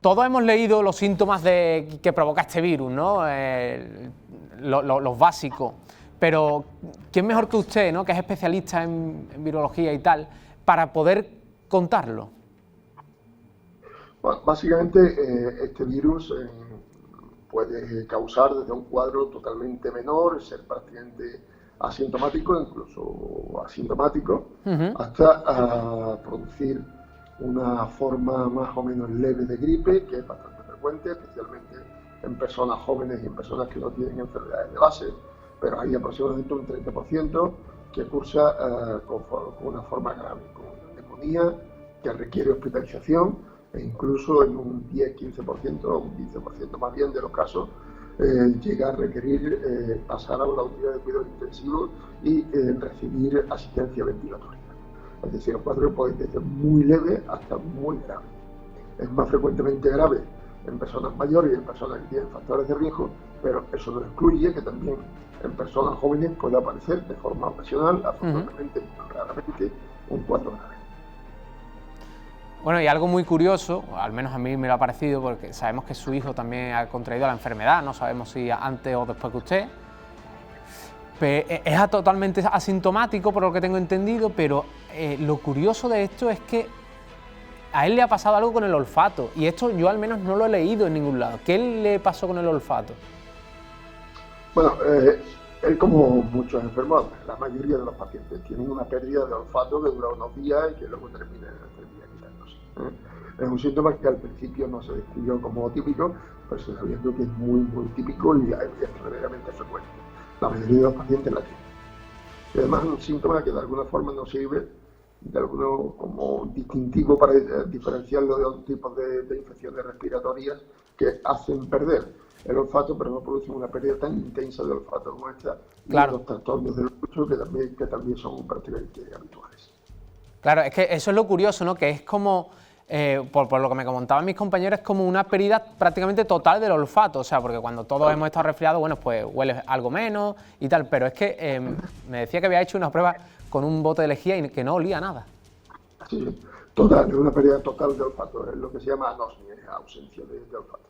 todos hemos leído los síntomas que provoca este virus, ¿no? Los básicos. Pero ¿quién mejor que usted, ¿no?, que es especialista en virología y tal, para poder contarlo? Bueno, básicamente este virus puede causar desde un cuadro totalmente menor, ser prácticamente asintomático, incluso asintomático, hasta producir una forma más o menos leve de gripe, que es bastante frecuente, especialmente en personas jóvenes y en personas que no tienen enfermedades de base, pero hay aproximadamente un 30% que cursa con una forma grave, con una neumonía que requiere hospitalización, e incluso en un 10-15%, o un 15% más bien de los casos, llega a requerir pasar a una unidad de cuidado intensivo y recibir asistencia ventilatoria. Es decir, un cuadro puede ir desde muy leve hasta muy grave. Es más frecuentemente grave en personas mayores y en personas que tienen factores de riesgo, pero eso no excluye que también en personas jóvenes pueda aparecer de forma ocasional, afortunadamente muy raramente, un cuadro grave. Bueno, y algo muy curioso, al menos a mí me lo ha parecido, porque sabemos que su hijo también ha contraído la enfermedad, no sabemos si antes o después que usted. Es totalmente asintomático, por lo que tengo entendido, pero lo curioso de esto es que a él le ha pasado algo con el olfato, y esto yo al menos no lo he leído en ningún lado. ¿Qué le pasó con el olfato? Bueno, él, como muchos enfermos, la mayoría de los pacientes tienen una pérdida de olfato que dura unos días y que luego termina quitándose. Es un síntoma que al principio no se describió como típico, pero se sabiendo que es muy, muy típico y es verdaderamente frecuente. La mayoría de los pacientes la tienen. Y además es un síntoma que de alguna forma nos sirve como distintivo para diferenciarlo de otros tipos de infecciones respiratorias que hacen perder el olfato, pero no producen una pérdida tan intensa de olfato como esta, claro, y los trastornos del escucho que también son prácticamente habituales. Claro, es que eso es lo curioso, ¿no? Que es como, por lo que me comentaban mis compañeros, es como una pérdida prácticamente total del olfato, o sea, porque cuando todos hemos estado resfriados, bueno, pues huele algo menos y tal, pero es que me decía que había hecho una prueba con un bote de lejía y que no olía nada. Sí, total, es una pérdida total de olfato, es lo que se llama anosmia, es ausencia de olfato.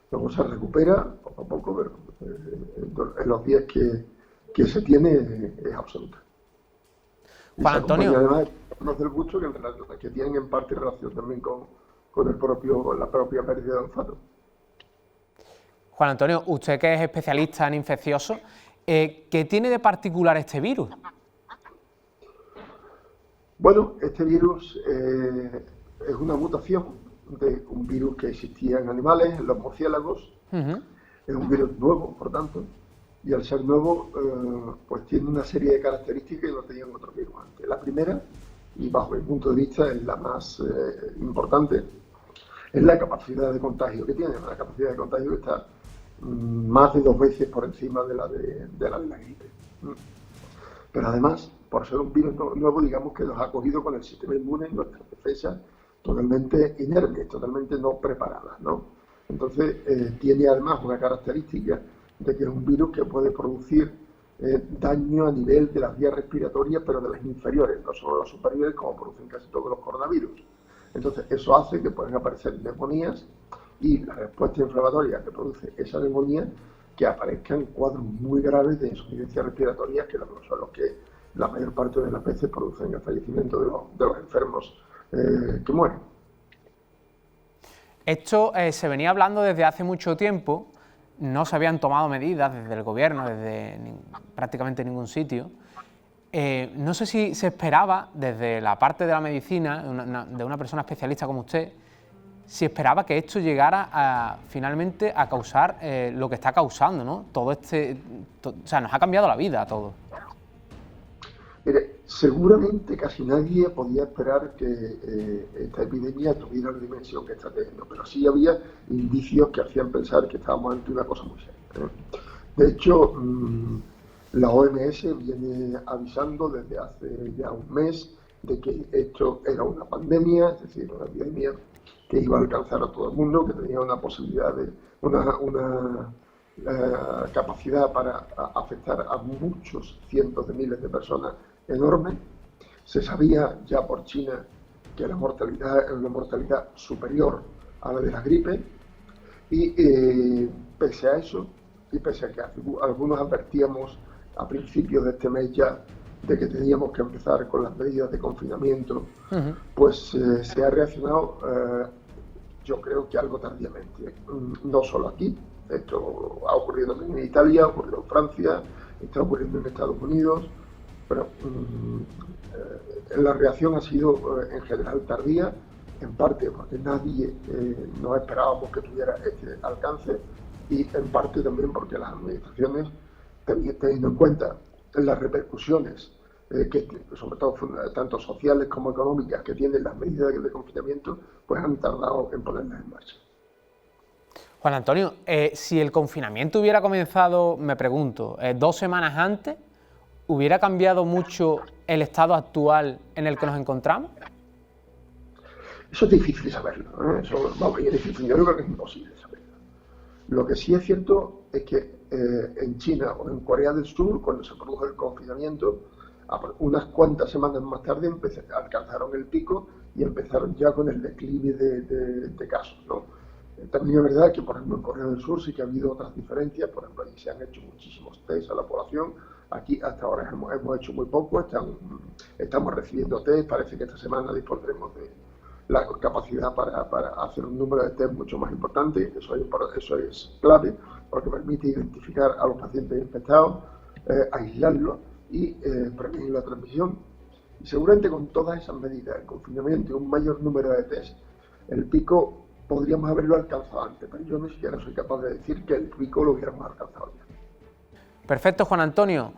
Luego se recupera poco a poco, pero en los días que se tiene es absoluta. Y Juan Antonio, además del gusto que tienen en parte relación también con la propia pérdida de olfato. Juan Antonio, usted que es especialista en infecciosos, ¿qué tiene de particular este virus? Bueno, este virus es una mutación de un virus que existía en animales, en los murciélagos. Es un virus nuevo, por tanto, y al ser nuevo, pues tiene una serie de características que no tenían otros virus antes. La primera, y bajo mi punto de vista es la más importante, es la capacidad de contagio que tiene. La capacidad de contagio está más de 2 veces por encima de la de la gripe. Pero además, por ser un virus nuevo, digamos que nos ha cogido con el sistema inmune y nuestras defensas totalmente inermes, totalmente no preparadas, ¿no? Entonces, tiene además una característica de que es un virus que puede producir daño a nivel de las vías respiratorias, pero de las inferiores, no solo las superiores, como producen casi todos los coronavirus. Entonces, eso hace que puedan aparecer neumonías y la respuesta inflamatoria que produce esa neumonía, que aparezcan cuadros muy graves de insuficiencia respiratoria, que son los que la mayor parte de las veces producen el fallecimiento de los enfermos que mueren. Esto se venía hablando desde hace mucho tiempo, no se habían tomado medidas desde el gobierno, desde prácticamente ningún sitio. No sé si se esperaba desde la parte de la medicina, de una persona especialista como usted, si esperaba que esto llegara finalmente a causar lo que está causando, ¿no? O sea, nos ha cambiado la vida a todos. Mire, seguramente casi nadie podía esperar que esta epidemia tuviera la dimensión que está teniendo, pero sí había indicios que hacían pensar que estábamos ante una cosa muy seria. De hecho, la OMS viene avisando desde hace ya un mes de que esto era una pandemia, es decir, una epidemia que iba a alcanzar a todo el mundo, que tenía una posibilidad de una capacidad para afectar a muchos cientos de miles de personas enorme. Se sabía ya por China que la mortalidad es una mortalidad superior a la de la gripe, y pese a eso, y pese a que algunos advertíamos a principios de este mes ya de que teníamos que empezar con las medidas de confinamiento, pues se ha reaccionado, yo creo que algo tardíamente. No solo aquí, esto ha ocurrido en Italia, ha ocurrido en Francia, está ocurriendo en Estados Unidos, pero la reacción ha sido en general tardía, en parte porque nadie nos esperábamos que tuviera este alcance, y en parte también porque las administraciones, teniendo en cuenta las repercusiones, que sobre todo tanto sociales como económicas, que tienen las medidas de confinamiento, pues han tardado en ponerlas en marcha. Juan Antonio, si el confinamiento hubiera comenzado, me pregunto, 2 semanas antes, ¿hubiera cambiado mucho el estado actual en el que nos encontramos? Eso es difícil saberlo, ¿eh? Eso, vamos, es difícil, yo creo que es imposible saberlo. Lo que sí es cierto es que en China o en Corea del Sur, cuando se produjo el confinamiento, unas cuantas semanas más tarde alcanzaron el pico y empezaron ya con el declive de casos, ¿no? También es verdad que, por ejemplo, en Corea del Sur sí que ha habido otras diferencias. Por ejemplo, allí se han hecho muchísimos test a la población. Aquí hasta ahora hemos hecho muy poco, estamos recibiendo test. Parece que esta semana dispondremos de la capacidad para hacer un número de test mucho más importante. Eso es clave, porque permite identificar a los pacientes infectados, aislarlos y prevenir la transmisión. Y seguramente con todas esas medidas, el confinamiento y un mayor número de test, el pico podríamos haberlo alcanzado antes, pero yo ni siquiera soy capaz de decir que el pico lo hubiéramos alcanzado ya. Perfecto, Juan Antonio.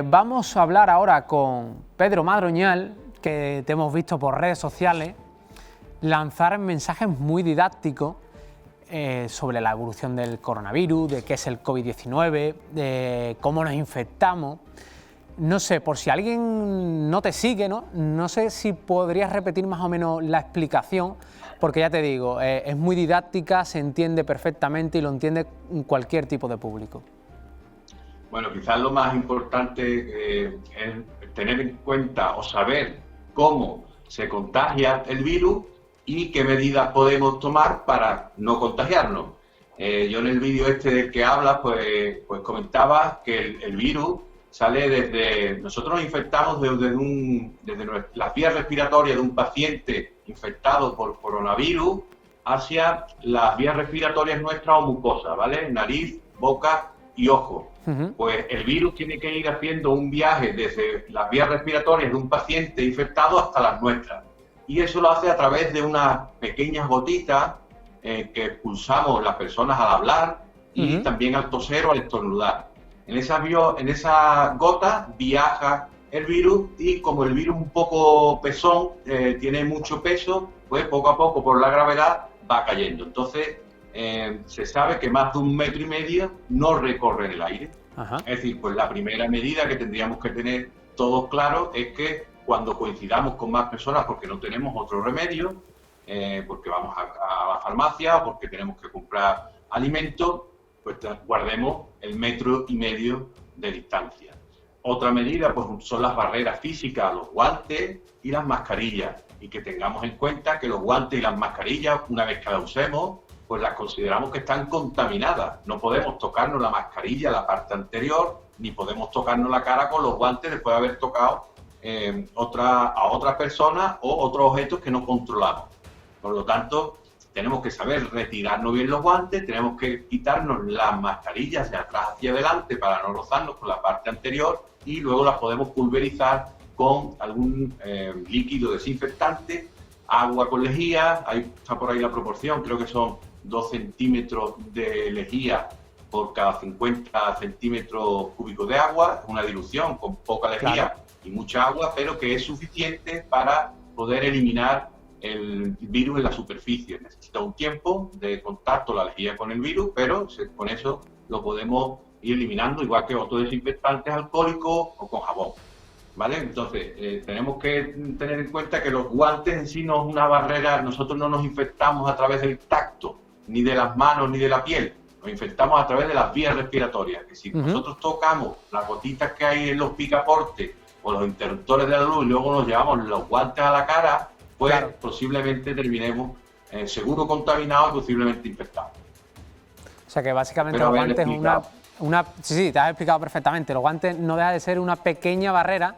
Vamos a hablar ahora con Pedro Madroñal, que te hemos visto por redes sociales lanzar mensajes muy didácticos sobre la evolución del coronavirus, de qué es el COVID-19, de cómo nos infectamos. No sé, por si alguien no te sigue, no sé si podrías repetir más o menos la explicación, porque ya te digo, es muy didáctica, se entiende perfectamente y lo entiende cualquier tipo de público. Bueno, quizás lo más importante es tener en cuenta o saber cómo se contagia el virus y qué medidas podemos tomar para no contagiarnos. Yo en el vídeo este del que hablas, pues comentaba que el virus sale nosotros nos infectamos desde las vías respiratorias de un paciente infectado por coronavirus hacia las vías respiratorias nuestras o mucosas, ¿vale? Nariz, boca y ojo. Pues el virus tiene que ir haciendo un viaje desde las vías respiratorias de un paciente infectado hasta las nuestras. Y eso lo hace a través de unas pequeñas gotitas que expulsamos las personas al hablar y también al toser o al estornudar. En esa gota viaja el virus y como el virus es un poco pesón, tiene mucho peso, pues poco a poco por la gravedad va cayendo. Entonces se sabe que más de 1,5 metros no recorre en el aire. Es decir, pues la primera medida que tendríamos que tener todos claros es que cuando coincidamos con más personas porque no tenemos otro remedio, porque vamos a la farmacia o porque tenemos que comprar alimentos, pues guardemos el 1,5 metros de distancia. Otra medida pues son las barreras físicas, los guantes y las mascarillas, y que tengamos en cuenta que los guantes y las mascarillas, una vez que las usemos, pues las consideramos que están contaminadas. No podemos tocarnos la mascarilla, la parte anterior, ni podemos tocarnos la cara con los guantes después de haber tocado a otras personas o otros objetos que no controlamos. Por lo tanto, tenemos que saber retirarnos bien los guantes, tenemos que quitarnos las mascarillas de atrás hacia adelante para no rozarnos con la parte anterior y luego las podemos pulverizar con algún líquido desinfectante, agua con lejía, está por ahí la proporción, creo que son 2 centímetros de lejía por cada 50 centímetros cúbicos de agua, una dilución con poca lejía y mucha agua, pero que es suficiente para poder eliminar el virus en la superficie. Necesita un tiempo de contacto la lejía con el virus, pero con eso lo podemos ir eliminando, igual que otros desinfectantes alcohólicos o con jabón, ¿vale? Entonces, tenemos que tener en cuenta que los guantes en sí no es una barrera, nosotros no nos infectamos a través del tacto, ni de las manos, ni de la piel, nos infectamos a través de las vías respiratorias, que si nosotros tocamos las gotitas que hay en los picaportes o los interruptores de la luz y luego nos llevamos los guantes a la cara, pues posiblemente terminemos seguro contaminado y posiblemente infectado. O sea que básicamente los guantes sí, te has explicado perfectamente. Los guantes no deja de ser una pequeña barrera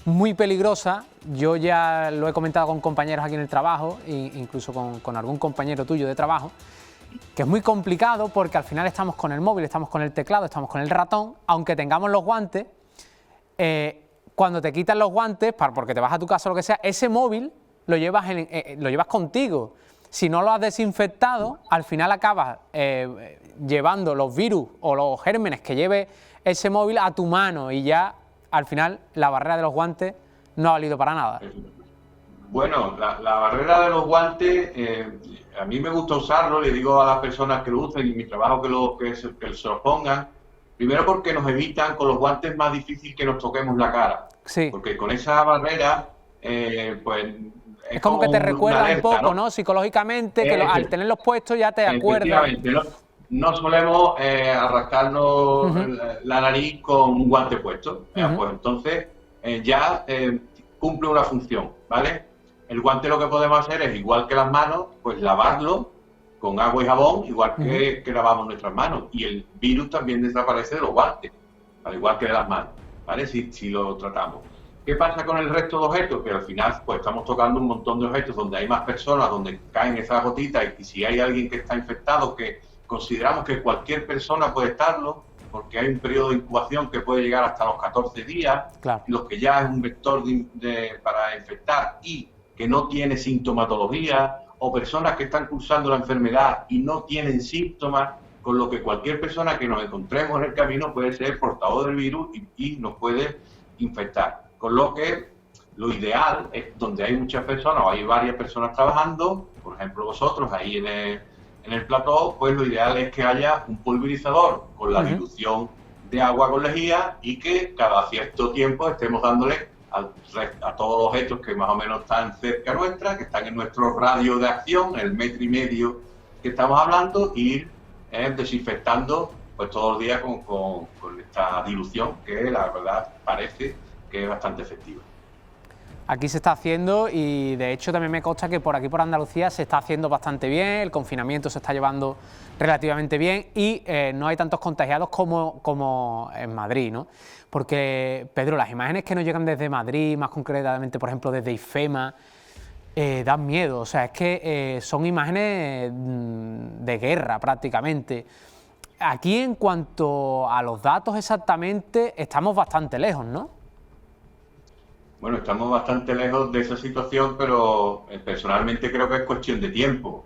muy peligrosa. Yo ya lo he comentado con compañeros aquí en el trabajo, e incluso con algún compañero tuyo de trabajo, que es muy complicado porque al final estamos con el móvil, estamos con el teclado, estamos con el ratón, aunque tengamos los guantes. Cuando te quitan los guantes, porque te vas a tu casa o lo que sea, ese móvil lo llevas contigo. Si no lo has desinfectado, al final acabas llevando los virus o los gérmenes que lleve ese móvil a tu mano y ya al final la barrera de los guantes no ha valido para nada. Bueno, la barrera de los guantes, a mí me gusta usarlo, le digo a las personas que lo usen y en mi trabajo que se los pongan. Primero porque nos evitan, con los guantes más difícil que nos toquemos la cara. Sí. Porque con esa barrera, pues... Es como que te recuerda alerta, un poco, ¿no? Psicológicamente, que al tenerlos puestos ya te acuerdas. No solemos arrascarnos la nariz con un guante puesto. Pues entonces ya cumple una función, ¿vale? El guante lo que podemos hacer es, igual que las manos, pues lavarlo con agua y jabón, igual que lavamos nuestras manos. Y el virus también desaparece de los guantes, al igual que de las manos, ¿vale? Si lo tratamos. ¿Qué pasa con el resto de objetos? Que al final pues estamos tocando un montón de objetos donde hay más personas, donde caen esas gotitas, y si hay alguien que está infectado, que consideramos que cualquier persona puede estarlo, porque hay un periodo de incubación que puede llegar hasta los 14 días, claro. Los que ya es un vector para infectar y que no tiene sintomatología, o personas que están cursando la enfermedad y no tienen síntomas, con lo que cualquier persona que nos encontremos en el camino puede ser portador del virus y nos puede infectar. Con lo que lo ideal es, donde hay muchas personas o hay varias personas trabajando, por ejemplo vosotros ahí en el plató, pues lo ideal es que haya un pulverizador con la dilución de agua con lejía y que cada cierto tiempo estemos dándole a todos los objetos que más o menos están cerca nuestra, que están en nuestro radio de acción, el 1,5 metros que estamos hablando, ir desinfectando pues todos los días con esta dilución que la verdad parece que es bastante efectiva. Aquí se está haciendo y de hecho también me consta que por aquí por Andalucía se está haciendo bastante bien, el confinamiento se está llevando relativamente bien y no hay tantos contagiados como en Madrid, ¿no? Porque, Pedro, las imágenes que nos llegan desde Madrid, más concretamente, por ejemplo, desde IFEMA, dan miedo. O sea, es que son imágenes de guerra prácticamente. Aquí, en cuanto a los datos exactamente, estamos bastante lejos, ¿no? Bueno, estamos bastante lejos de esa situación, pero personalmente creo que es cuestión de tiempo.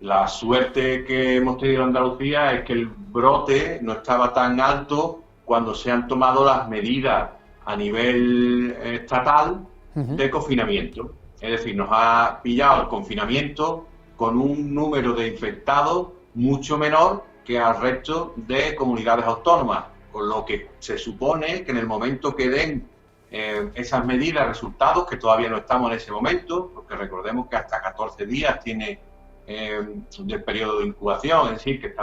La suerte que hemos tenido en Andalucía es que el brote no estaba tan alto cuando se han tomado las medidas a nivel estatal de confinamiento. Es decir, nos ha pillado el confinamiento con un número de infectados mucho menor que al resto de comunidades autónomas, con lo que se supone que en el momento que den esas medidas, resultados, que todavía no estamos en ese momento, porque recordemos que hasta 14 días tiene del periodo de incubación, es decir, que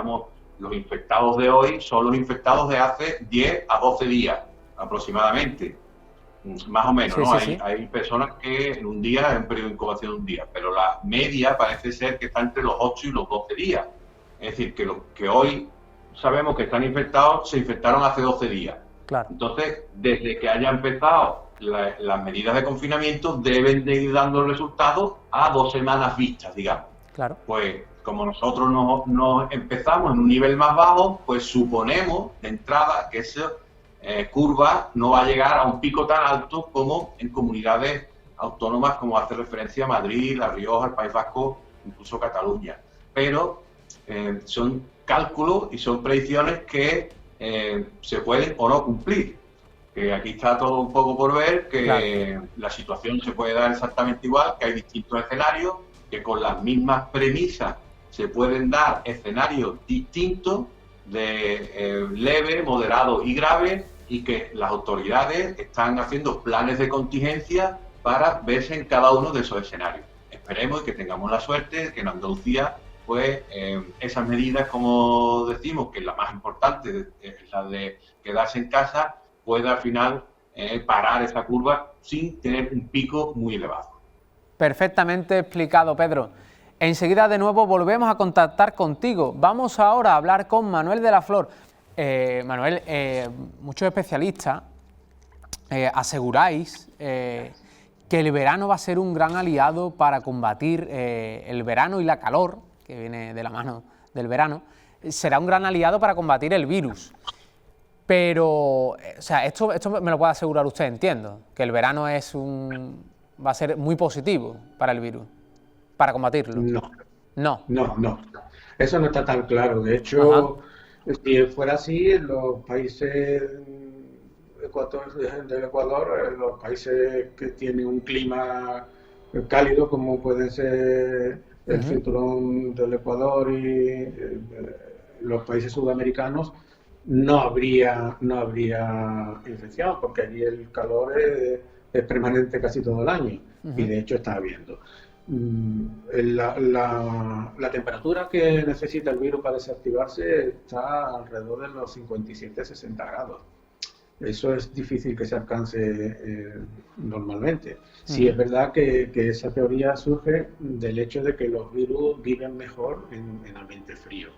los infectados de hoy son los infectados de hace 10 a 12 días aproximadamente, más o menos, ¿no? Hay personas que en un día, en periodo de incubación de un día, pero la media parece ser que está entre los 8 y los 12 días, es decir, que los que hoy sabemos que están infectados se infectaron hace 12 días. Claro. Entonces, desde que haya empezado las medidas de confinamiento, deben de ir dando resultados a 2 semanas vistas, digamos. Claro. Pues como nosotros nos empezamos en un nivel más bajo, pues suponemos de entrada que esa curva no va a llegar a un pico tan alto como en comunidades autónomas como hace referencia a Madrid, La Rioja, el País Vasco, incluso Cataluña. Pero son cálculos y son predicciones que se pueden o no cumplir. Que aquí está todo un poco por ver, que claro, la situación se puede dar exactamente igual, que hay distintos escenarios, que con las mismas premisas se pueden dar escenarios distintos de leve, moderado y grave, y que las autoridades están haciendo planes de contingencia para verse en cada uno de esos escenarios. Esperemos que tengamos la suerte de que en Andalucía pues esas medidas, como decimos, que es la más importante, es la de quedarse en casa, pueda al final parar esa curva sin tener un pico muy elevado. Perfectamente explicado, Pedro. Enseguida de nuevo volvemos a contactar contigo. Vamos ahora a hablar con Manuel de la Flor. Manuel, muchos especialistas aseguráis que el verano va a ser un gran aliado para combatir el verano y la calor, que viene de la mano del verano, será un gran aliado para combatir el virus. Pero, o sea, esto me lo puede asegurar usted, entiendo, que el verano va a ser muy positivo para el virus, para combatirlo. No. Eso no está tan claro. De hecho, si fuera así, los países del Ecuador, los países que tienen un clima cálido, como pueden ser el cinturón del Ecuador y los países sudamericanos, no habría infección, porque allí el calor es permanente casi todo el año, y de hecho está habiendo. La temperatura que necesita el virus para desactivarse está alrededor de los 57-60 grados. Eso es difícil que se alcance normalmente. Sí, es verdad que esa teoría surge del hecho de que los virus viven mejor en ambiente frío.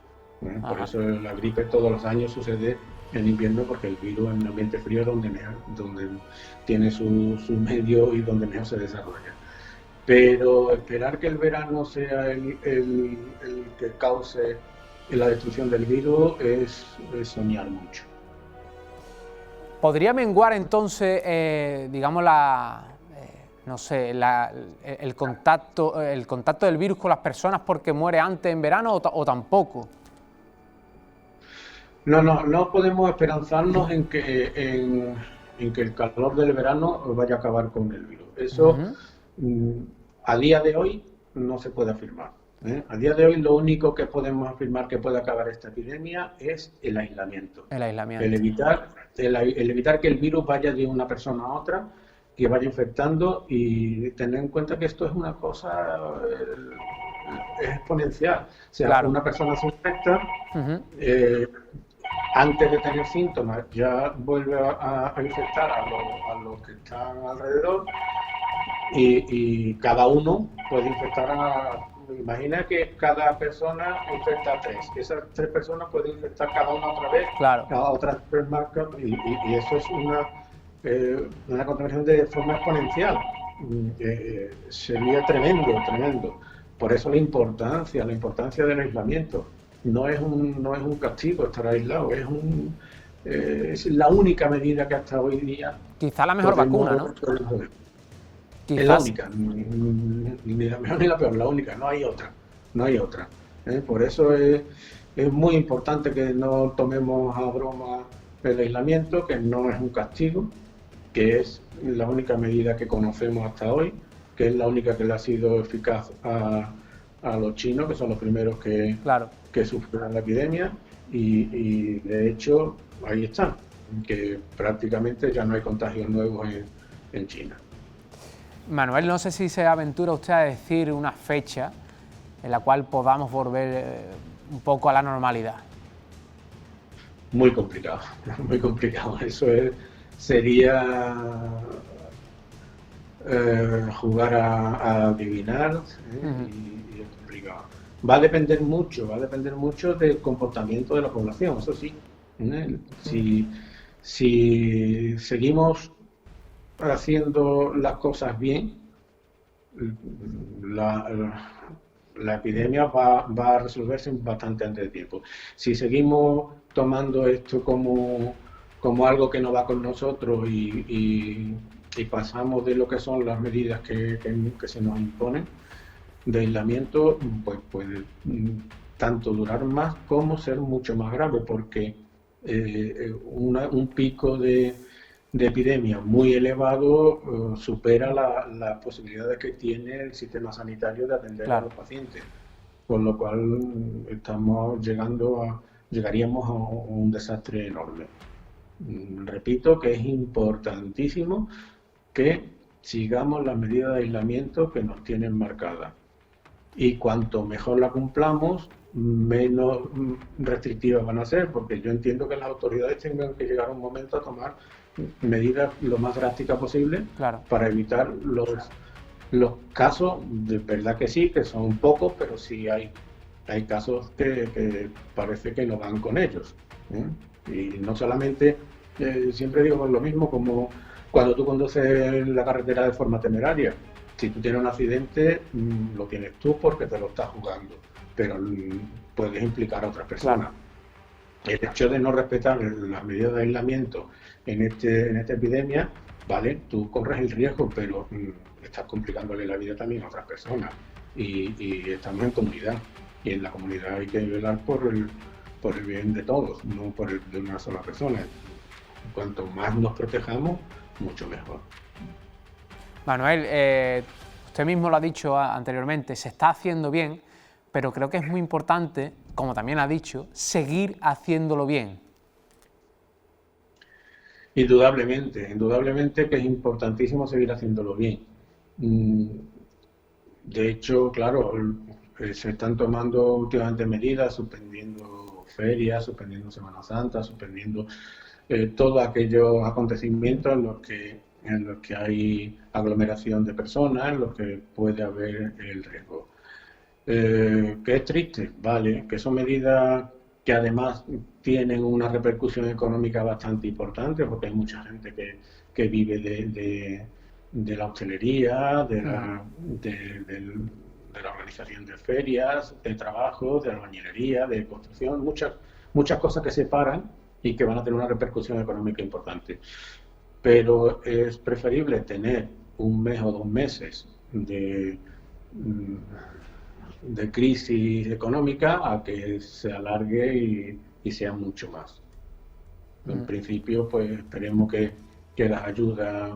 Por eso la gripe todos los años sucede en invierno, porque el virus en ambiente frío es donde tiene su medio y donde mejor se desarrolla. Pero esperar que el verano sea el que cause la destrucción del virus es soñar mucho. ¿Podría menguar entonces, digamos, el contacto del virus con las personas porque muere antes en verano o tampoco? No podemos esperanzarnos en que el calor del verano vaya a acabar con el virus. Eso a día de hoy no se puede afirmar. A día de hoy lo único que podemos afirmar que puede acabar esta epidemia es el aislamiento. El evitar que el virus vaya de una persona a otra, que vaya infectando, y tener en cuenta que esto es una cosa exponencial. O sea, claro, una persona se infecta, antes de tener síntomas ya vuelve a infectar a los que están alrededor, y cada uno puede infectar Imagina que cada persona infecta a 3. Esas 3 personas pueden infectar cada una otra vez, claro, a otras 3 marcas, y eso es una contaminación de forma exponencial. Sería tremendo. Por eso la importancia del aislamiento. No es un castigo estar aislado, es la única medida que hasta hoy día... Quizá la mejor vacuna, ¿no? Es la única, ni la mejor ni la peor, la única, no hay otra. Por eso es muy importante que no tomemos a broma el aislamiento, que no es un castigo, que es la única medida que conocemos hasta hoy, que es la única que le ha sido eficaz a los chinos, que son los primeros que sufrieron la epidemia, y de hecho ahí están, que prácticamente ya no hay contagios nuevos en China. Manuel, no sé si se aventura usted a decir una fecha en la cual podamos volver un poco a la normalidad. Muy complicado. Eso sería jugar a adivinar, y es complicado. Va a depender mucho del comportamiento de la población, eso sí. Si seguimos haciendo las cosas bien, la epidemia va a resolverse bastante antes de tiempo. Si seguimos tomando esto como algo que no va con nosotros y pasamos de lo que son las medidas que se nos imponen de aislamiento, pues puede tanto durar más como ser mucho más grave, porque un pico de epidemia muy elevado supera las posibilidades que tiene el sistema sanitario de atender a los pacientes, con lo cual llegaríamos a un desastre enorme. Repito que es importantísimo que sigamos las medidas de aislamiento que nos tienen marcadas, y cuanto mejor la cumplamos, menos restrictivas van a ser, porque yo entiendo que las autoridades tengan que llegar a un momento a tomar medidas lo más drásticas posible para evitar Los casos, de verdad que sí, que son pocos, pero sí hay casos que parece que no van con ellos, ¿eh? Y no solamente, siempre digo lo mismo, como cuando tú conduces la carretera de forma temeraria. Si tú tienes un accidente, lo tienes tú porque te lo estás jugando, pero puedes implicar a otras personas. Claro. El hecho de no respetar las medidas de aislamiento en esta epidemia, vale, tú corres el riesgo, pero estás complicándole la vida también a otras personas. Y estamos en comunidad, y en la comunidad hay que velar por el bien de todos, no por el de una sola persona. Cuanto más nos protejamos, mucho mejor. Manuel, usted mismo lo ha dicho anteriormente, se está haciendo bien, pero creo que es muy importante, como también ha dicho, seguir haciéndolo bien. Indudablemente que es importantísimo seguir haciéndolo bien. De hecho, claro, se están tomando últimamente medidas, suspendiendo ferias, suspendiendo Semana Santa, suspendiendo todos aquellos acontecimientos en los que hay aglomeración de personas, en los que puede haber el riesgo. Que es triste, vale, que son medidas que además tienen una repercusión económica bastante importante, porque hay mucha gente que vive de la hostelería, de la organización de ferias, de trabajo, de albañilería, de construcción, muchas cosas que se paran y que van a tener una repercusión económica importante. Pero es preferible tener un mes o 2 meses de crisis económica a que se alargue y sea mucho más. En principio, pues esperemos que las ayudas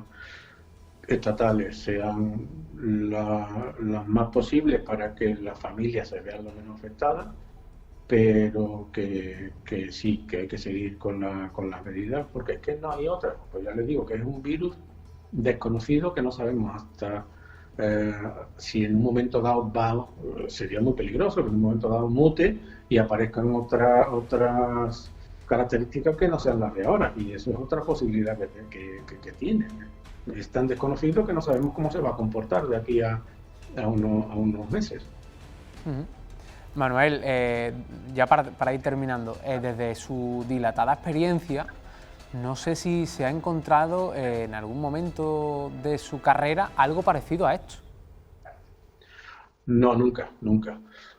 estatales sean las más posibles para que las familias se vean lo menos afectadas, pero que sí, que hay que seguir con las medidas, porque es que no hay otra. Pues ya les digo que es un virus desconocido que no sabemos hasta si en un momento dado sería muy peligroso que en un momento dado mute y aparezcan otras características que no sean las de ahora, y eso es otra posibilidad que tiene. Es tan desconocido que no sabemos cómo se va a comportar de aquí a unos meses. Manuel, ya para ir terminando, desde su dilatada experiencia, no sé si se ha encontrado en algún momento de su carrera algo parecido a esto. No, nunca.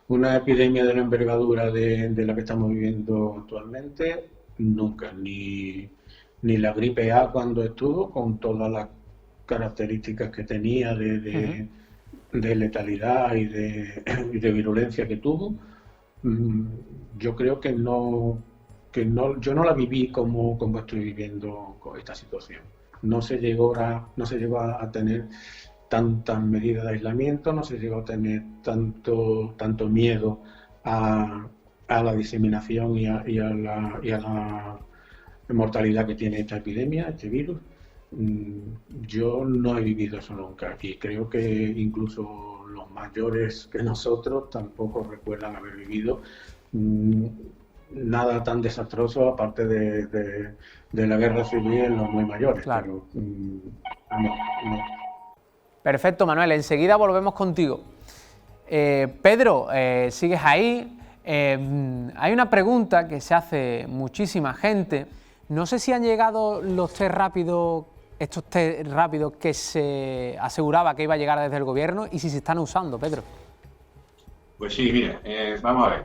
Una epidemia de la envergadura de la que estamos viviendo actualmente, nunca. Ni la gripe A cuando estuvo, con todas las características que tenía de letalidad y de virulencia que tuvo. Yo creo que yo no la viví como estoy viviendo con esta situación. No se llegó a tener tantas medidas de aislamiento, no se llegó a tener tanto miedo a la diseminación y a la mortalidad que tiene esta epidemia, este virus. Yo no he vivido eso nunca, y creo que incluso los mayores que nosotros tampoco recuerdan haber vivido nada tan desastroso, aparte de la guerra civil en los muy mayores. Claro. Pero, no. Perfecto, Manuel, enseguida volvemos contigo. Pedro, ¿sigues ahí? Hay una pregunta que se hace muchísima gente. No sé si han llegado estos test rápidos que se aseguraba que iba a llegar desde el gobierno, y si se están usando, Pedro. Pues sí, mire, vamos a ver.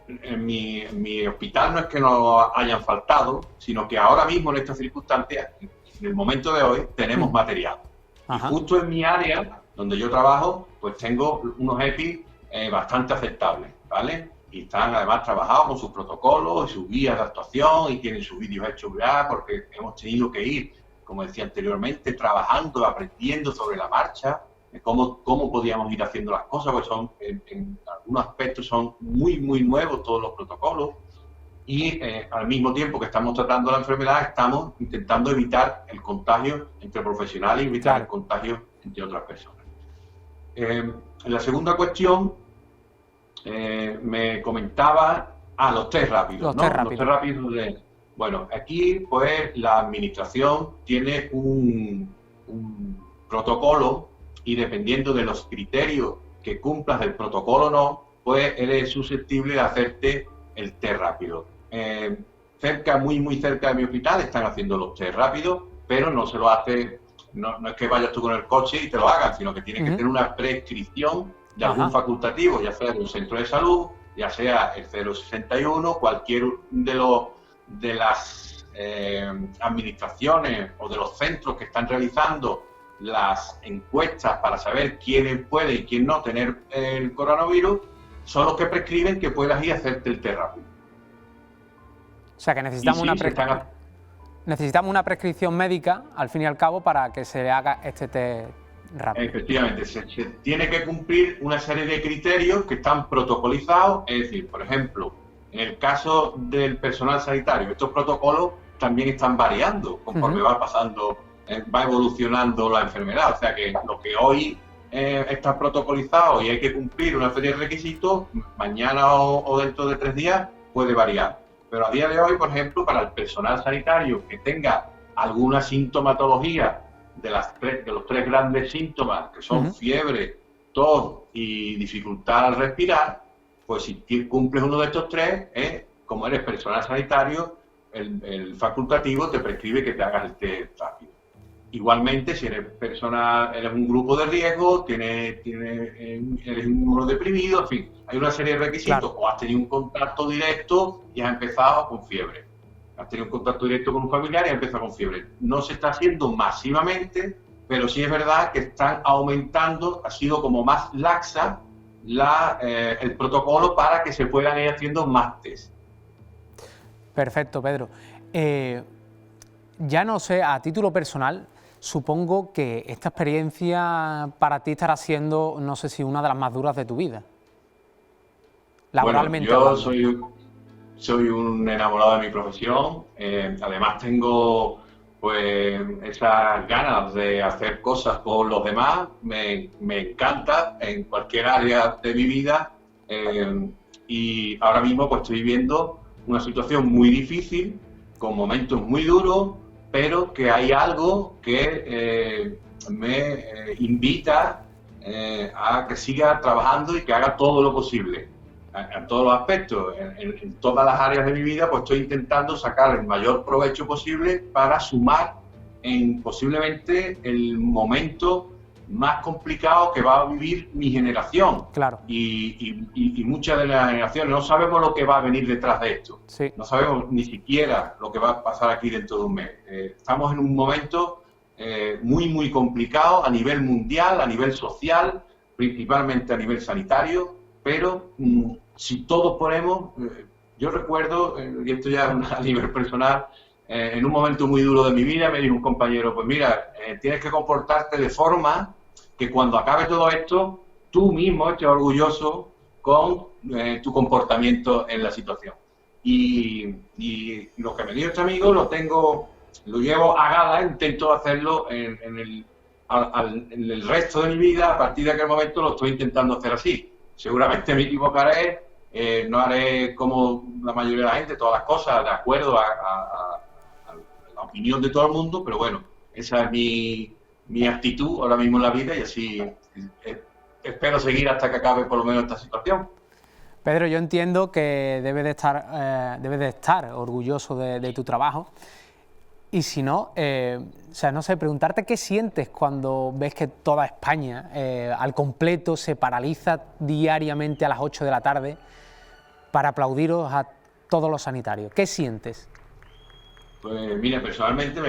En mi hospital no es que no hayan faltado, sino que ahora mismo en estas circunstancias, en el momento de hoy, tenemos material. Ajá. Y justo en mi área, donde yo trabajo, pues tengo unos EPI bastante aceptables, ¿vale? Y están además trabajados con sus protocolos y sus guías de actuación, y tienen sus vídeos hechos ya, porque hemos tenido que ir, como decía anteriormente, trabajando, aprendiendo sobre la marcha, cómo podíamos ir haciendo las cosas, porque en algunos aspectos son muy nuevos todos los protocolos, y al mismo tiempo que estamos tratando la enfermedad, estamos intentando evitar el contagio entre profesionales y evitar el contagio entre otras personas. En la segunda cuestión, me comentaba los test rápidos, ¿no? Los test rápidos bueno, aquí pues la administración tiene un protocolo y dependiendo de los criterios que cumplas del protocolo o no, pues eres susceptible de hacerte el test rápido. Muy cerca de mi hospital están haciendo los test rápidos, pero no se lo hace, no es que vayas tú con el coche y te lo hagan, sino que tienes que tener una prescripción de algún facultativo, ya sea de un centro de salud, ya sea el 061, cualquier de las administraciones o de los centros que están realizando las encuestas para saber quién puede y quién no tener el coronavirus, son los que prescriben que puedas ir a hacerte el test rápido. O sea que necesitamos, necesitamos una prescripción médica, al fin y al cabo, para que se haga este test rápido. Efectivamente, se tiene que cumplir una serie de criterios que están protocolizados, es decir, por ejemplo, en el caso del personal sanitario, estos protocolos también están variando conforme va evolucionando la enfermedad, o sea que lo que hoy está protocolizado y hay que cumplir una serie de requisitos, mañana o dentro de 3 días puede variar. Pero a día de hoy, por ejemplo, para el personal sanitario que tenga alguna sintomatología de los 3 grandes síntomas, que son fiebre, tos y dificultad al respirar, pues si cumples uno de estos 3, como eres personal sanitario, el facultativo te prescribe que te hagas el test rápido. Igualmente, si eres un grupo de riesgo, eres un inmunodeprimido, en fin, hay una serie de requisitos. Claro. O has tenido un contacto directo y has empezado con fiebre. Has tenido un contacto directo con un familiar y has empezado con fiebre. No se está haciendo masivamente, pero sí es verdad que están aumentando, ha sido como más laxa el protocolo para que se puedan ir haciendo más test. Perfecto, Pedro. Ya no sé, a título personal, supongo que esta experiencia para ti estará siendo, no sé si una de las más duras de tu vida. Laboralmente. Bueno, yo soy un enamorado de mi profesión. Además tengo pues esas ganas de hacer cosas por los demás. Me encanta en cualquier área de mi vida. Y ahora mismo pues estoy viviendo una situación muy difícil, con momentos muy duros, pero que hay algo que me invita a que siga trabajando y que haga todo lo posible, en todos los aspectos, en todas las áreas de mi vida, pues estoy intentando sacar el mayor provecho posible para sumar en posiblemente el momento más complicado que va a vivir mi generación. Claro. Y muchas de las generaciones no sabemos lo que va a venir detrás de esto. Sí. No sabemos ni siquiera lo que va a pasar aquí dentro de un mes. Estamos en un momento muy complicado a nivel mundial, a nivel social, principalmente a nivel sanitario, pero si todos ponemos, yo recuerdo, y esto ya a nivel personal, en un momento muy duro de mi vida me dijo un compañero, pues mira, tienes que comportarte de forma que cuando acabe todo esto, tú mismo estés orgulloso con tu comportamiento en la situación. Y lo que me dijo este amigo lo llevo a gala, intento hacerlo en el resto de mi vida. A partir de aquel momento lo estoy intentando hacer así. Seguramente me equivocaré, no haré como la mayoría de la gente, todas las cosas de acuerdo a la opinión de todo el mundo, pero bueno, esa es mi actitud ahora mismo en la vida y así espero seguir hasta que acabe por lo menos esta situación. Pedro, yo entiendo que debes de estar orgulloso de tu trabajo y si no, o sea, no sé, preguntarte qué sientes cuando ves que toda España al completo se paraliza diariamente a las 8 de la tarde para aplaudiros a todos los sanitarios. ¿Qué sientes? Pues mira, personalmente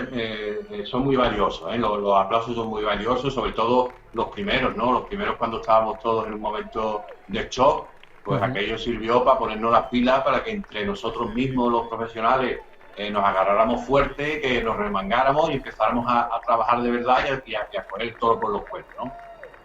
son muy valiosos, los aplausos son muy valiosos, sobre todo los primeros, ¿no? Los primeros cuando estábamos todos en un momento de shock, pues aquello sirvió para ponernos las pilas, para que entre nosotros mismos, los profesionales, nos agarráramos fuerte, que nos remangáramos y empezáramos a trabajar de verdad y a poner todo por los cuerpos, ¿no?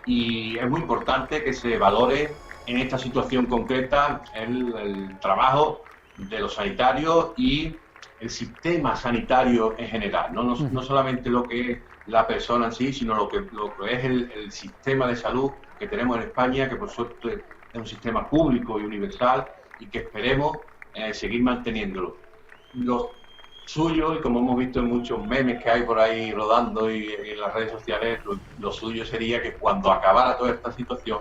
Y es muy importante que se valore en esta situación concreta el trabajo de los sanitarios y el sistema sanitario en general, no solamente lo que es la persona en sí, sino lo que es el sistema de salud que tenemos en España, que por suerte es un sistema público y universal y que esperemos seguir manteniéndolo. Los suyo, y como hemos visto en muchos memes que hay por ahí rodando y en las redes sociales, lo suyo sería que cuando acabara toda esta situación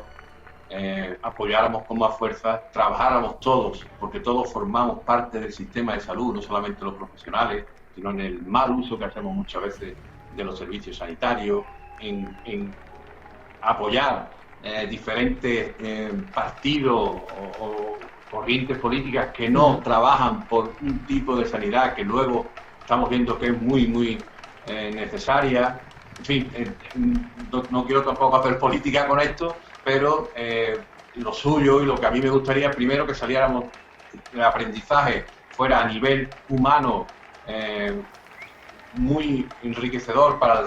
apoyáramos con más fuerza, trabajáramos todos, porque todos formamos parte del sistema de salud, no solamente los profesionales, sino en el mal uso que hacemos muchas veces de los servicios sanitarios, en apoyar diferentes partidos o corrientes políticas que no trabajan por un tipo de sanidad que luego estamos viendo que es muy necesaria. En fin, no quiero tampoco hacer política con esto, pero lo suyo y lo que a mí me gustaría, primero, que saliéramos, el aprendizaje fuera a nivel humano muy enriquecedor para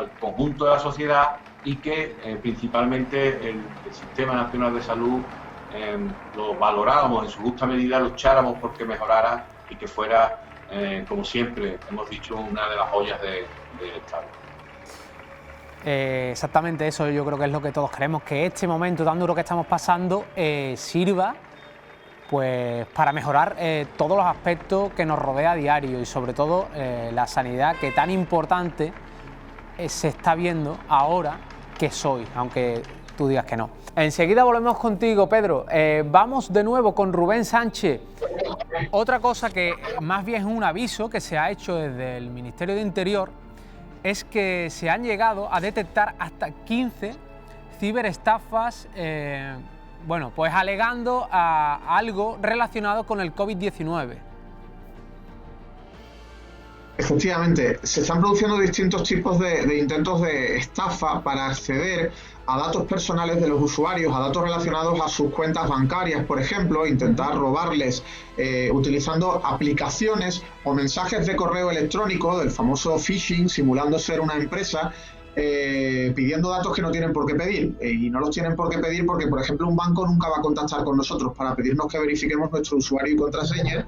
el conjunto de la sociedad, y que principalmente el Sistema Nacional de Salud lo valoráramos en su justa medida, lucháramos porque mejorara y que fuera, como siempre hemos dicho, una de las joyas del Estado. Exactamente eso, yo creo que es lo que todos queremos, que este momento tan duro que estamos pasando sirva pues para mejorar todos los aspectos que nos rodea a diario, y sobre todo la sanidad, que tan importante se está viendo ahora que soy, aunque tú digas que no. Enseguida volvemos contigo, Pedro. Vamos de nuevo con Rubén Sánchez. Otra cosa que más bien es un aviso que se ha hecho desde el Ministerio de Interior es que se han llegado a detectar hasta 15 ciberestafas, bueno, pues alegando a algo relacionado con el COVID-19. Efectivamente, se están produciendo distintos tipos de intentos de estafa para acceder a datos personales de los usuarios, a datos relacionados a sus cuentas bancarias, por ejemplo, intentar robarles utilizando aplicaciones o mensajes de correo electrónico, del famoso phishing, simulando ser una empresa, pidiendo datos que no tienen por qué pedir. Y no los tienen por qué pedir porque, por ejemplo, un banco nunca va a contactar con nosotros para pedirnos que verifiquemos nuestro usuario y contraseña,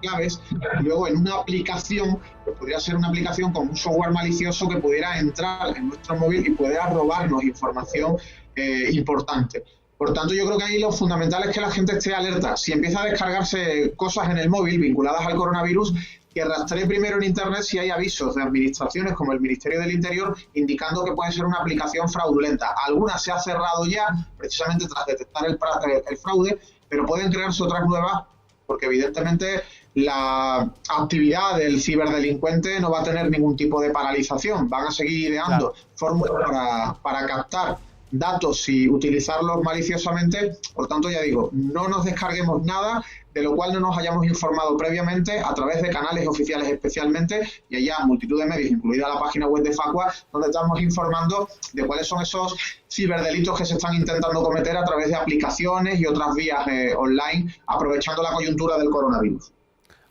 claves, y luego en una aplicación, pues podría ser una aplicación con un software malicioso que pudiera entrar en nuestro móvil y pudiera robarnos información importante. Por tanto, yo creo que ahí lo fundamental es que la gente esté alerta. Si empieza a descargarse cosas en el móvil vinculadas al coronavirus, que rastree primero en Internet si hay avisos de administraciones como el Ministerio del Interior indicando que puede ser una aplicación fraudulenta. Alguna se ha cerrado ya, precisamente tras detectar el fraude, pero pueden crearse otras nuevas, porque evidentemente la actividad del ciberdelincuente no va a tener ningún tipo de paralización. Van a seguir ideando fórmulas para captar datos y utilizarlos maliciosamente. Por tanto, ya digo, no nos descarguemos nada de lo cual no nos hayamos informado previamente a través de canales oficiales especialmente, y hay ya multitud de medios, incluida la página web de Facua, donde estamos informando de cuáles son esos ciberdelitos que se están intentando cometer a través de aplicaciones y otras vías online, aprovechando la coyuntura del coronavirus.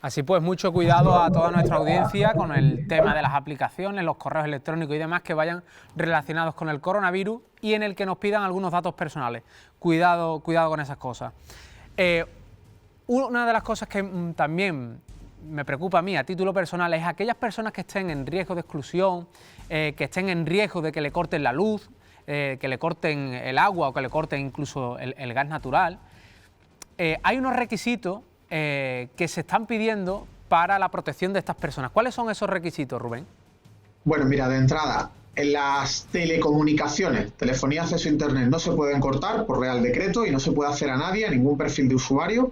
Así pues, mucho cuidado a toda nuestra audiencia con el tema de las aplicaciones, los correos electrónicos y demás que vayan relacionados con el coronavirus y en el que nos pidan algunos datos personales. Cuidado con esas cosas. Una de las cosas que también me preocupa a mí a título personal es aquellas personas que estén en riesgo de exclusión, que estén en riesgo de que le corten la luz, que le corten el agua o que le corten incluso el gas natural. Hay unos requisitos que se están pidiendo para la protección de estas personas. ¿Cuáles son esos requisitos, Rubén? Bueno, mira, de entrada, en las telecomunicaciones, telefonía, acceso a internet, no se pueden cortar por Real Decreto y no se puede hacer a nadie, a ningún perfil de usuario.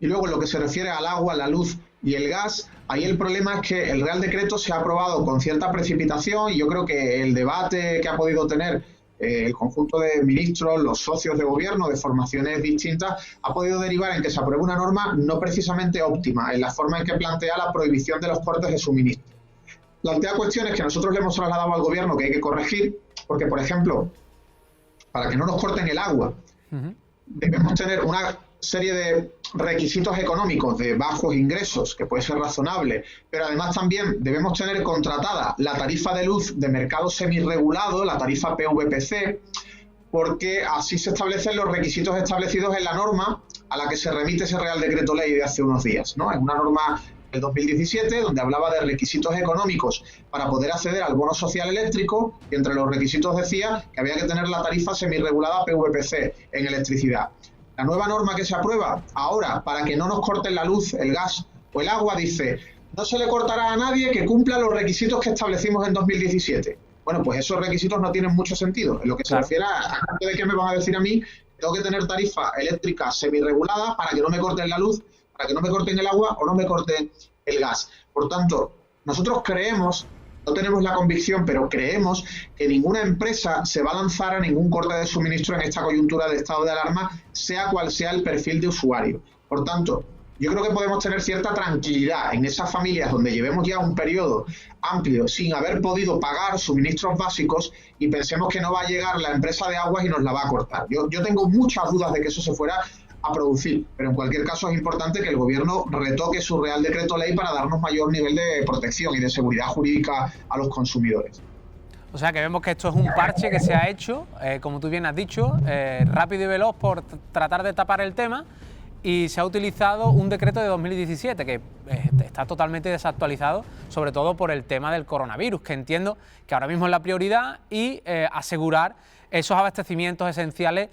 Y luego, en lo que se refiere al agua, la luz y el gas, ahí el problema es que el Real Decreto se ha aprobado con cierta precipitación, y yo creo que el debate que ha podido tener el conjunto de ministros, los socios de gobierno de formaciones distintas, ha podido derivar en que se apruebe una norma no precisamente óptima en la forma en que plantea la prohibición de los cortes de suministro. Plantea cuestiones que nosotros le hemos trasladado al gobierno que hay que corregir, porque, por ejemplo, para que no nos corten el agua, debemos tener una serie de requisitos económicos de bajos ingresos, que puede ser razonable, pero además también debemos tener contratada la tarifa de luz de mercado semirregulado, la tarifa PVPC, porque así se establecen los requisitos establecidos en la norma a la que se remite ese Real Decreto Ley de hace unos días, ¿no? Es una norma del 2017 donde hablaba de requisitos económicos para poder acceder al bono social eléctrico, y entre los requisitos decía que había que tener la tarifa semirregulada PVPC en electricidad. La nueva norma que se aprueba ahora para que no nos corten la luz, el gas o el agua dice: no se le cortará a nadie que cumpla los requisitos que establecimos en 2017. Bueno, pues esos requisitos no tienen mucho sentido. En lo que se refiere a de qué me van a decir a mí, tengo que tener tarifa eléctrica semirregulada para que no me corten la luz, para que no me corten el agua o no me corten el gas. Por tanto, nosotros creemos, no tenemos la convicción, pero creemos que ninguna empresa se va a lanzar a ningún corte de suministro en esta coyuntura de estado de alarma, sea cual sea el perfil de usuario. Por tanto, yo creo que podemos tener cierta tranquilidad en esas familias donde llevemos ya un periodo amplio sin haber podido pagar suministros básicos y pensemos que no va a llegar la empresa de aguas y nos la va a cortar. Yo tengo muchas dudas de que eso se fuera a producir, pero en cualquier caso es importante que el gobierno retoque su Real Decreto Ley para darnos mayor nivel de protección y de seguridad jurídica a los consumidores. O sea que vemos que esto es un parche que se ha hecho, como tú bien has dicho, rápido y veloz por tratar de tapar el tema, y se ha utilizado un decreto de 2017 que está totalmente desactualizado, sobre todo por el tema del coronavirus, que entiendo que ahora mismo es la prioridad, y asegurar esos abastecimientos esenciales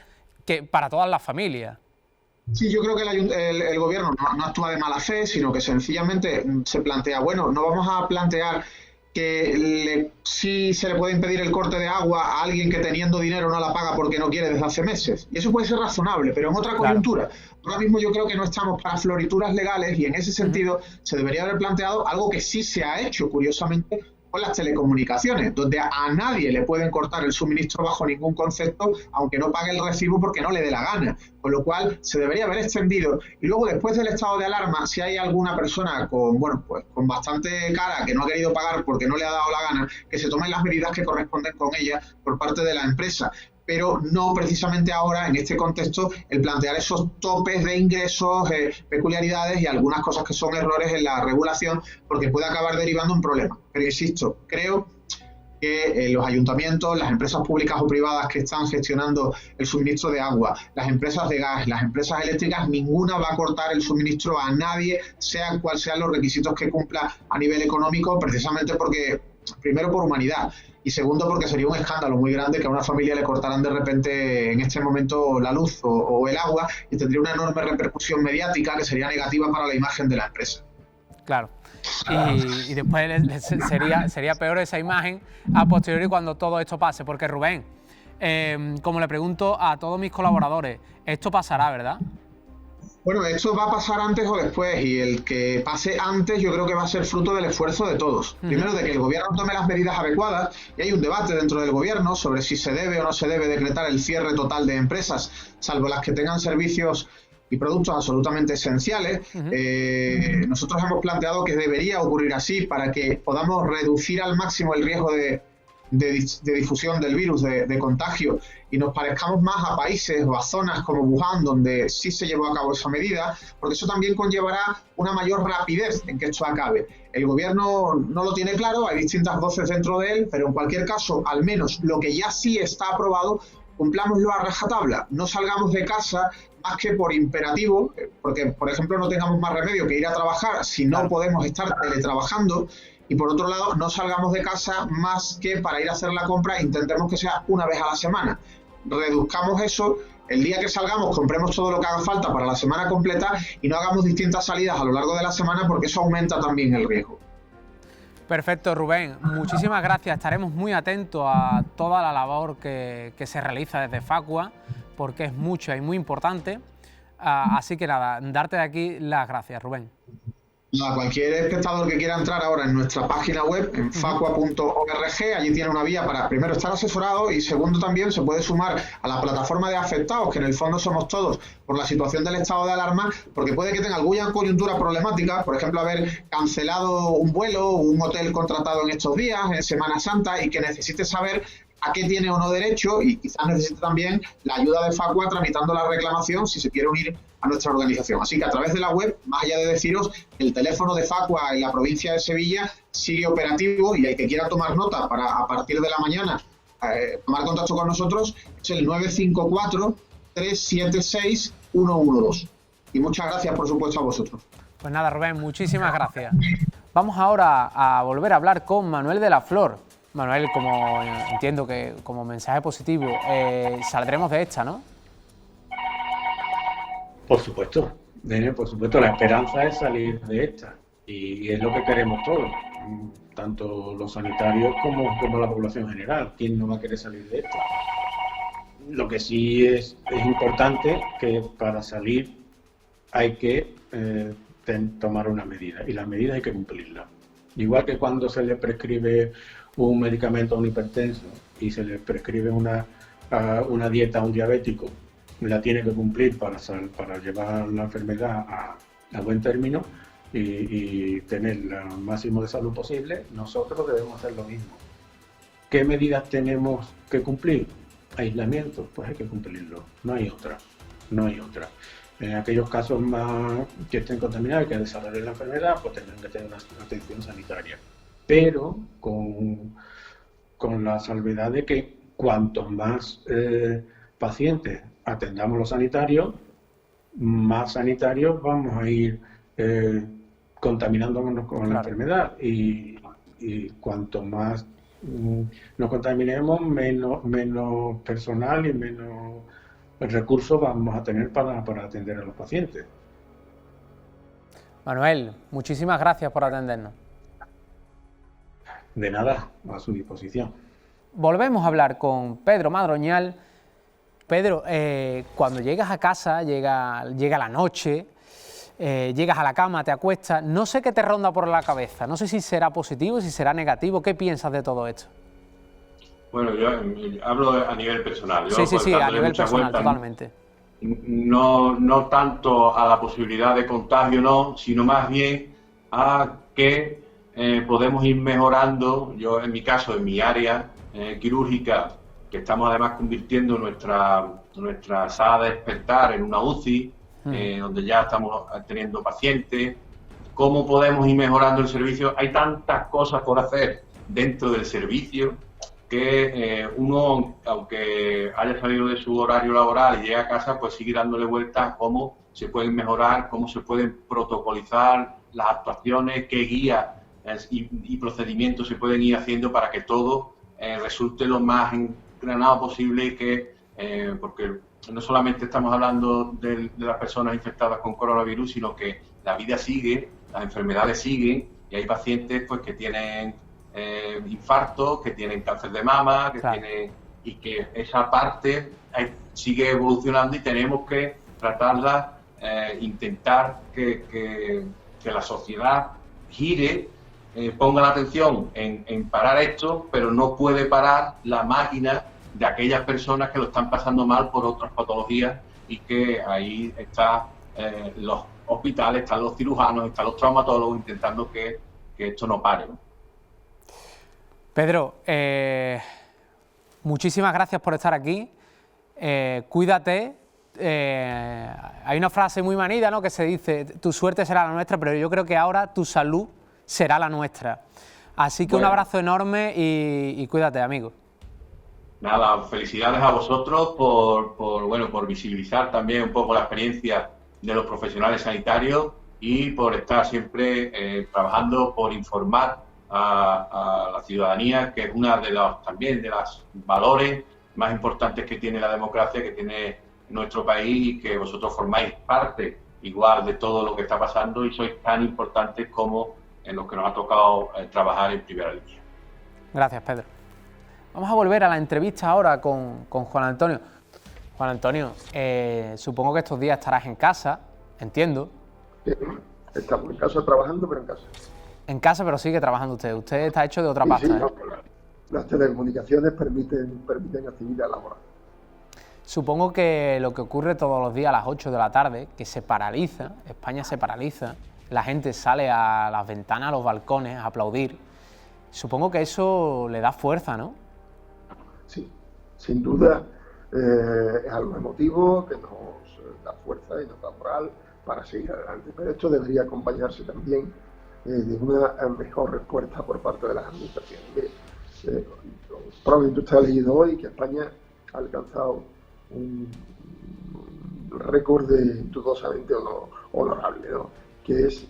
para todas las familias. Sí, yo creo que el gobierno no actúa de mala fe, sino que sencillamente se plantea, bueno, no vamos a plantear que sí se le puede impedir el corte de agua a alguien que teniendo dinero no la paga porque no quiere desde hace meses. Y eso puede ser razonable, pero en otra coyuntura. Ahora mismo yo creo que no estamos para florituras legales y en ese sentido se debería haber planteado algo que sí se ha hecho, curiosamente, con las telecomunicaciones, donde a nadie le pueden cortar el suministro bajo ningún concepto, aunque no pague el recibo porque no le dé la gana, con lo cual se debería haber extendido. Y luego, después del estado de alarma, si hay alguna persona con bastante cara que no ha querido pagar porque no le ha dado la gana, que se tomen las medidas que corresponden con ella por parte de la empresa, pero no precisamente ahora, en este contexto, el plantear esos topes de ingresos, peculiaridades y algunas cosas que son errores en la regulación, porque puede acabar derivando un problema. Pero insisto, creo que los ayuntamientos, las empresas públicas o privadas que están gestionando el suministro de agua, las empresas de gas, las empresas eléctricas, ninguna va a cortar el suministro a nadie, sean cuales sean los requisitos que cumpla a nivel económico, precisamente porque, primero, por humanidad, y segundo, porque sería un escándalo muy grande que a una familia le cortaran de repente en este momento la luz o el agua, y tendría una enorme repercusión mediática que sería negativa para la imagen de la empresa. Claro. Y después sería peor esa imagen a posteriori cuando todo esto pase, porque Rubén, como le pregunto a todos mis colaboradores, esto pasará, ¿verdad? Bueno, esto va a pasar antes o después, y el que pase antes yo creo que va a ser fruto del esfuerzo de todos. Primero, de que el gobierno tome las medidas adecuadas, y hay un debate dentro del gobierno sobre si se debe o no se debe decretar el cierre total de empresas, salvo las que tengan servicios y productos absolutamente esenciales. Nosotros hemos planteado que debería ocurrir así para que podamos reducir al máximo el riesgo de difusión del virus, de contagio, y nos parezcamos más a países o a zonas como Wuhan, donde sí se llevó a cabo esa medida, porque eso también conllevará una mayor rapidez en que esto acabe. El gobierno no lo tiene claro, hay distintas voces dentro de él, pero en cualquier caso, al menos lo que ya sí está aprobado, cumplámoslo a rajatabla. No salgamos de casa más que por imperativo, porque, por ejemplo, no tengamos más remedio que ir a trabajar si no podemos estar teletrabajando. Y por otro lado, no salgamos de casa más que para ir a hacer la compra, intentemos que sea una vez a la semana. Reduzcamos eso, el día que salgamos compremos todo lo que haga falta para la semana completa y no hagamos distintas salidas a lo largo de la semana, porque eso aumenta también el riesgo. Perfecto, Rubén. Muchísimas gracias. Estaremos muy atentos a toda la labor que se realiza desde Facua, porque es mucha y muy importante. Así que nada, darte de aquí las gracias, Rubén. A cualquier espectador que quiera entrar ahora en nuestra página web, en facua.org, allí tiene una vía para, primero, estar asesorado, y segundo, también se puede sumar a la plataforma de afectados, que en el fondo somos todos, por la situación del estado de alarma, porque puede que tenga alguna coyuntura problemática, por ejemplo, haber cancelado un vuelo o un hotel contratado en estos días, en Semana Santa, y que necesite saber a qué tiene o no derecho, y quizás necesite también la ayuda de Facua tramitando la reclamación si se quiere unir a nuestra organización. Así que a través de la web, más allá de deciros, el teléfono de Facua en la provincia de Sevilla sigue operativo, y el que quiera tomar nota para a partir de la mañana tomar contacto con nosotros es el 954-376-112. Y muchas gracias, por supuesto, a vosotros. Pues nada, Rubén, muchísimas gracias. Vamos ahora a volver a hablar con Manuel de la Flor. Manuel, como entiendo que como mensaje positivo, saldremos de esta, ¿no? Por supuesto, la esperanza es salir de esta. Y es lo que queremos todos, tanto los sanitarios como la población general. ¿Quién no va a querer salir de esto? Lo que sí es importante que para salir hay que tomar una medida, y las medidas hay que cumplirlas. Igual que cuando se le prescribe un medicamento a un hipertenso y se le prescribe una dieta a un diabético, la tiene que cumplir para llevar la enfermedad a buen término y tener el máximo de salud posible. Nosotros debemos hacer lo mismo. ¿Qué medidas tenemos que cumplir? Aislamiento, pues hay que cumplirlo, no hay otra. En aquellos casos más que estén contaminados y que desarrollen la enfermedad, pues tendrán que tener una atención sanitaria, pero con la salvedad de que cuantos más pacientes atendamos los sanitarios, más sanitarios vamos a ir contaminándonos con la enfermedad, y cuanto más nos contaminemos, menos personal y menos recursos vamos a tener para atender a los pacientes. Manuel, muchísimas gracias por atendernos. De nada, a su disposición. Volvemos a hablar con Pedro Madroñal. Pedro, cuando llegas a casa, llega la noche, llegas a la cama, te acuestas, no sé qué te ronda por la cabeza, no sé si será positivo, si será negativo, ¿qué piensas de todo esto? Bueno, yo hablo a nivel personal. Yo, sí, a nivel personal, totalmente. No tanto a la posibilidad de contagio, no, sino más bien a que podemos ir mejorando. Yo, en mi caso, en mi área quirúrgica, que estamos además convirtiendo nuestra sala de despertar en una UCI, donde ya estamos teniendo pacientes. ¿Cómo podemos ir mejorando el servicio? Hay tantas cosas por hacer dentro del servicio que uno, aunque haya salido de su horario laboral y llegue a casa, pues sigue dándole vueltas a cómo se pueden mejorar, cómo se pueden protocolizar las actuaciones, qué guías y procedimientos se pueden ir haciendo para que todo resulte lo más engranado posible, y que porque no solamente estamos hablando de las personas infectadas con coronavirus, sino que la vida sigue, las enfermedades siguen, y hay pacientes pues que tienen infartos, que tienen cáncer de mama, y que esa parte sigue evolucionando, y tenemos que tratarla, intentar que la sociedad gire, ponga la atención en parar esto, pero no puede parar la máquina de aquellas personas que lo están pasando mal por otras patologías, y que ahí están los hospitales, están los cirujanos, están los traumatólogos intentando que esto no pare, ¿no? Pedro, muchísimas gracias por estar aquí. Cuídate. Hay una frase muy manida, ¿no?, que se dice: tu suerte será la nuestra, pero yo creo que ahora tu salud será la nuestra. Así que un abrazo enorme y cuídate, amigo. Nada, felicidades a vosotros por visibilizar también un poco la experiencia de los profesionales sanitarios, y por estar siempre trabajando por informar a la ciudadanía, que es una de los valores más importantes que tiene la democracia, que tiene nuestro país, y que vosotros formáis parte igual de todo lo que está pasando, y sois tan importantes como en los que nos ha tocado trabajar en primera línea. Gracias, Pedro. Vamos a volver a la entrevista ahora con Juan Antonio. Juan Antonio, supongo que estos días estarás en casa, entiendo. Sí, estamos en casa trabajando, pero en casa. En casa, pero sigue trabajando usted. Usted está hecho de otra pasta. Sí, no, las telecomunicaciones permiten actividad laboral. Supongo que lo que ocurre todos los días a las 8 de la tarde, que se paraliza, España se paraliza, la gente sale a las ventanas, a los balcones a aplaudir. Supongo que eso le da fuerza, ¿no? Sí, sin duda es algo emotivo que nos da fuerza y nos da moral para seguir adelante. Pero esto debería acompañarse también de una mejor respuesta por parte de las administraciones. Probablemente usted ha leído hoy que España ha alcanzado un récord dudosamente honorable, ¿no?, que es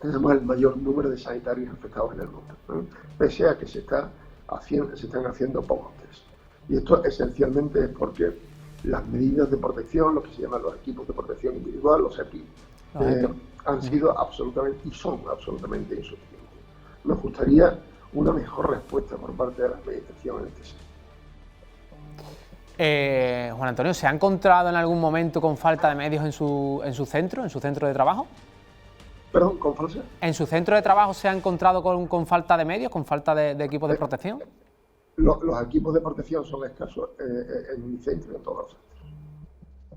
además el mayor número de sanitarios infectados en el mundo, ¿no?, pese a que se están haciendo pocos test. Y esto esencialmente es porque las medidas de protección, lo que se llaman los equipos de protección individual, los EPI, han sido absolutamente, y son absolutamente insuficientes. Nos gustaría una mejor respuesta por parte de la Administración en este sentido. Juan Antonio, ¿se ha encontrado en algún momento con falta de medios en su centro de trabajo? ¿Perdón, con falsa? ¿En su centro de trabajo se ha encontrado con falta de medios, con falta de equipos de protección? Los equipos de protección son escasos en mi centro y en todos los centros.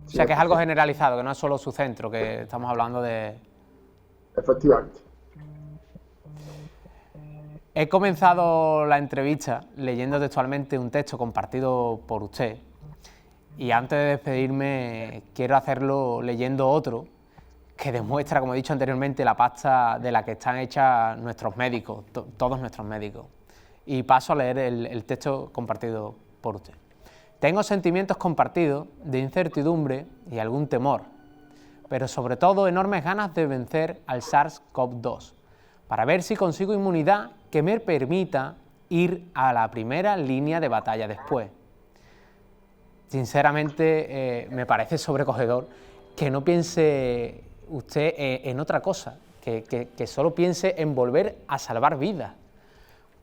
O sea, que es algo generalizado, que no es solo su centro, que estamos hablando de... Efectivamente. He comenzado la entrevista leyendo textualmente un texto compartido por usted y antes de despedirme quiero hacerlo leyendo otro que demuestra, como he dicho anteriormente, la pasta de la que están hechas nuestros médicos, todos nuestros médicos. Y paso a leer el texto compartido por usted. Tengo sentimientos compartidos de incertidumbre y algún temor, pero sobre todo enormes ganas de vencer al SARS-CoV-2 para ver si consigo inmunidad que me permita ir a la primera línea de batalla después. Sinceramente, me parece sobrecogedor que no piense usted en otra cosa, que solo piense en volver a salvar vidas.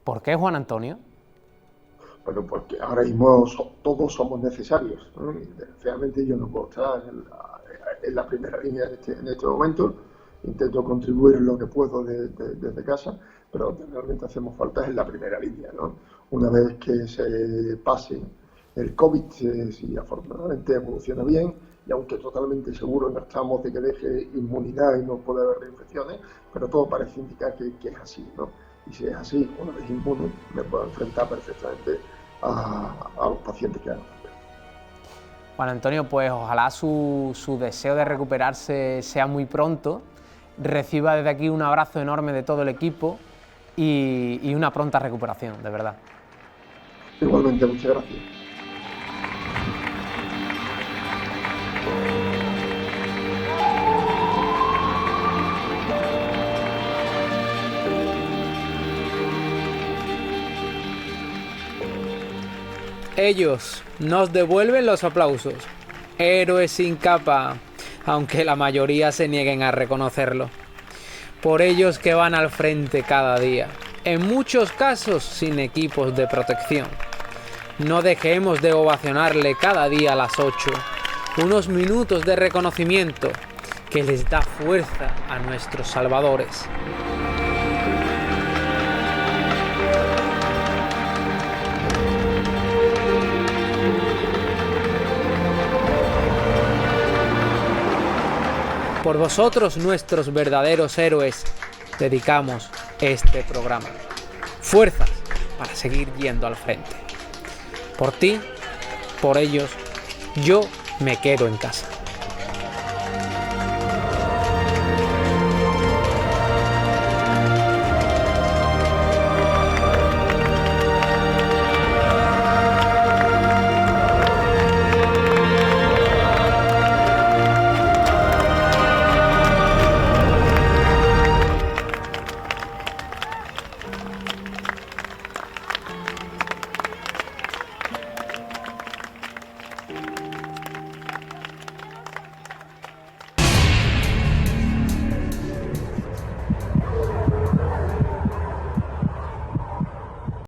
¿Por qué, Juan Antonio? Bueno, porque ahora mismo todos somos necesarios, ¿no? Y desgraciadamente yo no puedo estar en la primera línea en este momento. Intento contribuir en lo que puedo desde casa, pero donde realmente hacemos falta es en la primera línea, ¿no? Una vez que se pase el COVID, si afortunadamente evoluciona bien, y aunque totalmente seguro no estamos de que deje inmunidad y no puede haber reinfecciones, pero todo parece indicar que es así, ¿no? Y si es así, una vez inmune, me puedo enfrentar perfectamente a los pacientes que hagan falta. Juan Antonio, pues ojalá su deseo de recuperarse sea muy pronto, reciba desde aquí un abrazo enorme de todo el equipo y una pronta recuperación, de verdad. Igualmente, muchas gracias. Ellos nos devuelven los aplausos. Héroes sin capa, aunque la mayoría se nieguen a reconocerlo. Por ellos que van al frente cada día, en muchos casos sin equipos de protección. No dejemos de ovacionarle cada día a las 8, unos minutos de reconocimiento que les da fuerza a nuestros salvadores. Por vosotros, nuestros verdaderos héroes, dedicamos este programa. Fuerzas para seguir yendo al frente. Por ti, por ellos, yo me quedo en casa.